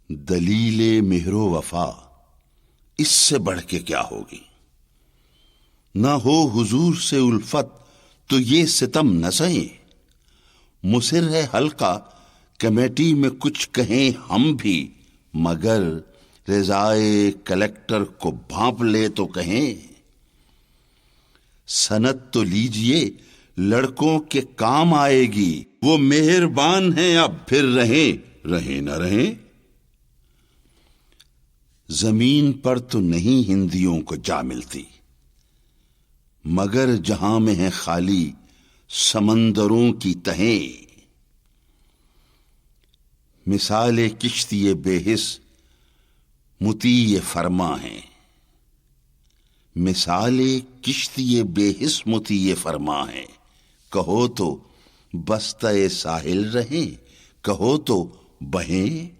دلیل مہر و وفا اس سے بڑھ کے کیا ہوگی؟ نہ ہو حضور سے الفت تو یہ ستم نہ سہیں۔ مصر ہے حلقہ کمیٹی میں کچھ کہیں ہم بھی، مگر رضائے کلیکٹر کو بھانپ لے تو کہیں۔ سند تو لیجئے لڑکوں کے کام آئے گی، وہ مہربان ہیں اب پھر رہیں نہ رہیں۔ زمین پر تو نہیں ہندیوں کو جا ملتی، مگر جہاں میں ہے خالی سمندروں کی تہیں۔ مثال کشتی بے حس مطیع فرما ہیں، مثال کشتی بے حس مطیع فرما ہیں۔ کہو تو بستہ ساحل رہیں، کہو تو بہیں